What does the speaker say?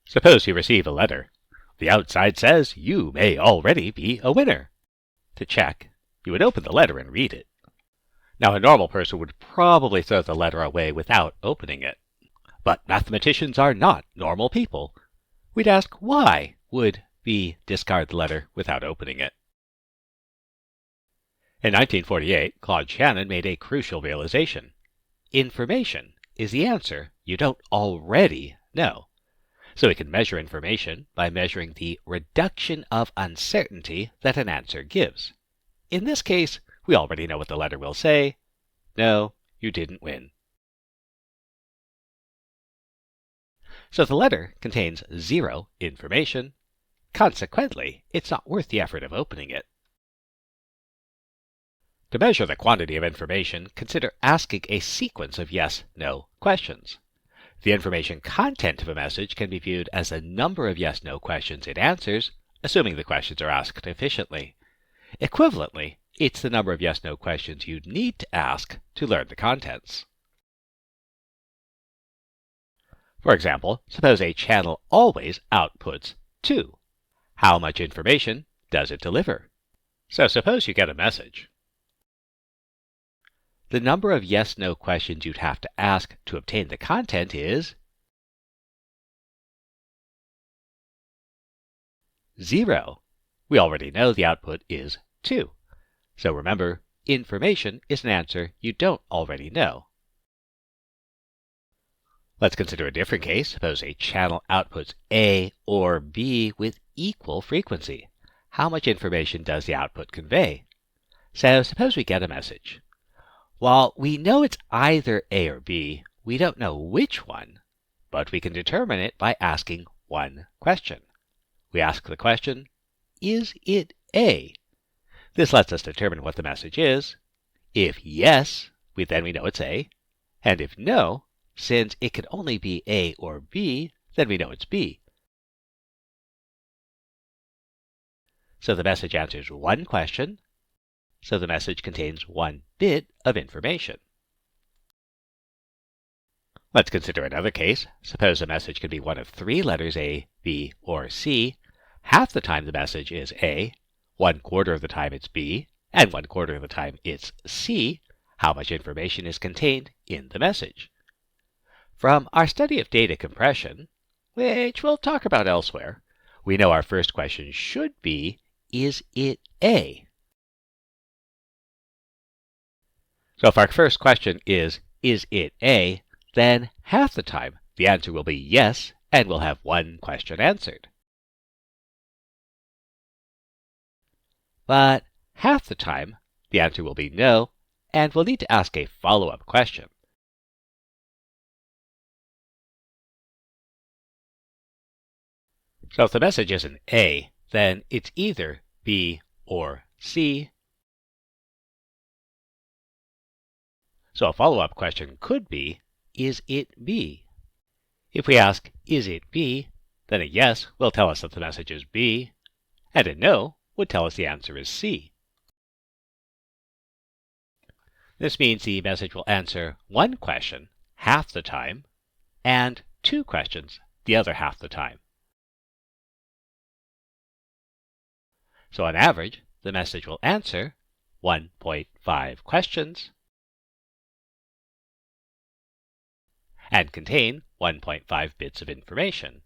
Suppose you receive a letter. The outside says you may already be a winner. To check, you would open the letter and read it. Now, a normal person would probably throw the letter away without opening it. But mathematicians are not normal people. We'd ask, why would we discard the letter without opening it? In 1948, Claude Shannon made a crucial realization. Information is the answer you don't already know. So we can measure information by measuring the reduction of uncertainty that an answer gives. In this case, we already know what the letter will say. No, you didn't win. So the letter contains 0 information. Consequently, it's not worth the effort of opening it. To measure the quantity of information, consider asking a sequence of yes-no questions. The information content of a message can be viewed as the number of yes-no questions it answers, assuming the questions are asked efficiently. Equivalently, it's the number of yes-no questions you'd need to ask to learn the contents. For example, suppose a channel always outputs 2. How much information does it deliver? So suppose you get a message. The number of yes-no questions you'd have to ask to obtain the content is 0. We already know the output is 2. So remember, information is an answer you don't already know. Let's consider a different case. Suppose a channel outputs A or B with equal frequency. How much information does the output convey? So suppose we get a message. While we know it's either A or B, we don't know which one, but we can determine it by asking one question. We ask the question, is it A? This lets us determine what the message is. If yes, then we know it's A, and if no, since it could only be A or B, then we know it's B. So the message answers one question, so the message contains 1 bit of information. Let's consider another case. Suppose a message could be one of 3 letters A, B, or C. Half the time the message is A, 1/4 of the time it's B, and 1/4 of the time it's C. How much information is contained in the message? From our study of data compression, which we'll talk about elsewhere, we know our first question should be, is it A? So if our first question is it A, then half the time the answer will be yes, and we'll have one question answered. But half the time the answer will be no, and we'll need to ask a follow-up question. So if the message isn't A, then it's either B or C. So a follow-up question could be, is it B? If we ask, is it B, then a yes will tell us that the message is B, and a no would tell us the answer is C. This means the message will answer one question half the time, and 2 questions the other half the time. So on average, the message will answer 1.5 questions and contain 1.5 bits of information.